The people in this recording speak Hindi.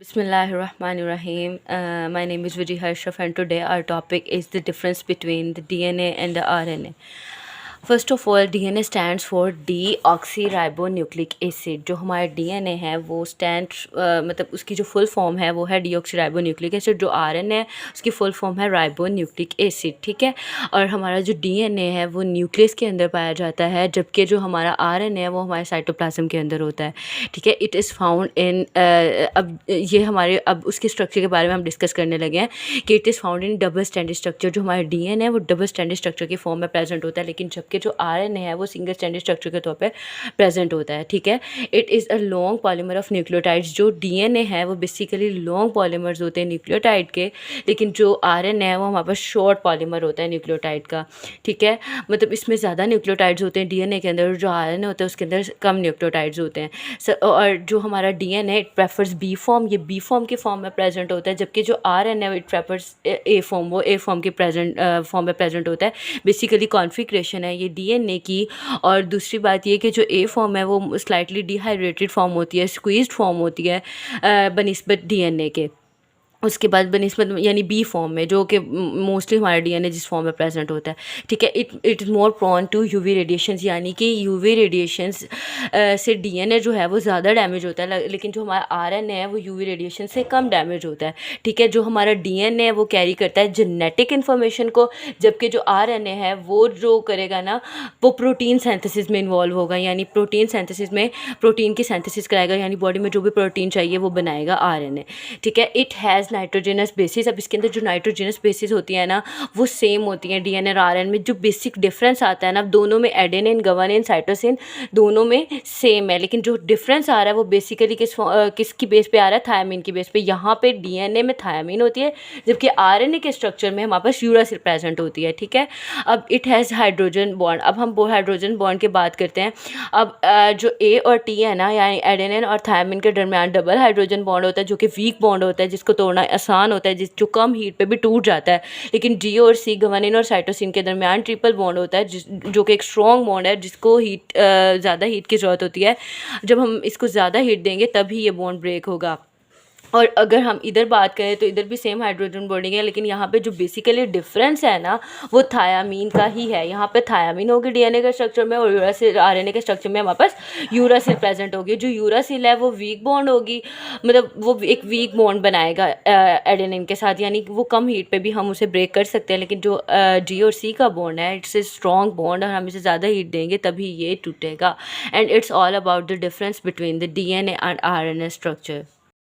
Bismillahirrahmanirrahim. My name is Vijay Harshraf and today our topic is the difference between the DNA and the RNA. First of all DNA stands for deoxyribonucleic acid. जो हमारा डीएनए है वो मतलब उसकी जो फुल फॉर्म है वो है डीऑक्सीराइबोन्यूक्लिक एसिड। जो आरएनए है उसकी फुल फॉर्म है राइबोन्यूक्लिक एसिड, ठीक है। और हमारा जो डीएनए है वो न्यूक्लियस के अंदर पाया जाता है, जबकि जो हमारा आरएनए है वो हमारे साइटोप्लाज्म के अंदर होता है, ठीक है। इट इज़ फाउंड इन अब उसके स्ट्रक्चर के बारे में हम डिस्कस करने लगे हैं कि it is found in double standard structure. जो हमारा डीएनए है वो डबल स्टैंडर्ड स्ट्रक्चर की फॉर्म में प्रेजेंट होता है, लेकिन जबकि जो आरएनए है वो सिंगल स्टैंडर्ड स्ट्रक्चर के तौर पे प्रेजेंट होता है, ठीक है। It is a long polymer of nucleotides. जो डीएनए है वो बेसिकली लॉन्ग पॉलीमर्स होते हैं न्यूक्लियोटाइड के, लेकिन जो आरएनए है वो हमारे पास शॉर्ट पॉलीमर होता है न्यूक्लियोटाइड का, ठीक है। मतलब इसमें ज़्यादा न्यूक्लियोटाइड्स होते हैं डीएनए के अंदर, जो आरएनए होता है उसके अंदर कम न्यूक्लियोटाइड्स होते हैं। और जो हमारा DNA it prefers B form, ये बी फॉर्म की फॉर्म में प्रेजेंट होता है, जबकि जो RNA it prefers A form, वो ए फॉर्म की फॉर्म में प्रेजेंट होता है। बेसिकली कॉन्फ़िगरेशन है ये डीएनए की। और दूसरी बात ये कि जो ए फॉर्म है वो स्लाइटली डिहाइड्रेटेड फॉर्म होती है, स्क्वीज्ड फॉर्म होती है बनिस्बत डीएनए के। उसके बाद बनिस्बत यानी बी फॉर्म में, जो कि मोस्टली हमारा डीएनए जिस फॉर्म में प्रेजेंट होता है, ठीक है। It is more prone to UV radiations, यानी कि यूवी रेडिएशंस से डीएनए जो है वो ज़्यादा डैमेज होता है, लेकिन जो हमारा आरएनए है वो यूवी रेडिएशन से कम डैमेज होता है, ठीक है। जो हमारा डीएनए है वो कैरी करता है जेनेटिक इन्फॉर्मेशन को, जबकि जो आरएनए है वो जो करेगा ना वो प्रोटीन सिंथेसिस में इन्वॉल्व होगा, यानी प्रोटीन सिंथेसिस में प्रोटीन की सिंथेसिस कराएगा, यानी बॉडी में जो भी प्रोटीन चाहिए वो बनाएगा आरएनए, ठीक है। It has nitrogenous bases. अब इसके अंदर जो नाइट्रोजनस बेसिस होती है ना वो सेम होती हैं डीएनए और आरएनए में। जो बेसिक डिफरेंस आता है ना दोनों में, एडेनिन, गुआनिन, साइटोसिन दोनों में सेम है, लेकिन जो डिफरेंस आ रहा है वो बेसिकली किसकी बेस पे आ रहा है, थायमिन की बेस पे। यहाँ पे डीएनए में थायमिन होती है, जबकि आरएनए के स्ट्रक्चर में हमारे पास यूरासिल प्रेजेंट होती है, ठीक है। अब इट हैज़ हाइड्रोजन बॉन्ड। अब हम हाइड्रोजन बॉन्ड की बात करते हैं। अब जो ए और टी है ना, यानी एडेनिन और थायमिन के दरमियान डबल हाइड्रोजन बॉन्ड होता है, जो कि वीक बॉन्ड होता है, जिसको तोड़ना आसान होता है, जो कम हीट पे भी टूट जाता है। लेकिन डी और सी, गुआनिन और साइटोसिन के दरमियान ट्रिपल बॉन्ड होता है, जो कि एक स्ट्रॉन्ग बॉन्ड है, जिसको ज़्यादा हीट की ज़रूरत होती है। जब हम इसको ज़्यादा हीट देंगे तभी ये बॉन्ड ब्रेक होगा। और अगर हम इधर बात करें तो इधर भी सेम हाइड्रोजन बॉन्डिंग है, लेकिन यहाँ पे जो बेसिकली डिफरेंस है ना वो थायामीन का ही है। यहाँ पे थायामीन होगी डीएनए के स्ट्रक्चर में, और यूरासिल आरएनए के स्ट्रक्चर में हमारे पास यूरासिल प्रेजेंट होगी। जो यूरासिल है वो वीक बॉन्ड होगी, मतलब वो एक वीक बॉन्ड बनाएगा एडेनिन के साथ, यानी कि वो कम हीट पे भी हम उसे ब्रेक कर सकते हैं। लेकिन जो डी और सी का बॉन्ड है इट्स ए स्ट्रॉन्ग बॉन्ड, और हम इसे ज़्यादा हीट देंगे तभी ये टूटेगा। And it's all about the difference between the DNA and RNA structure.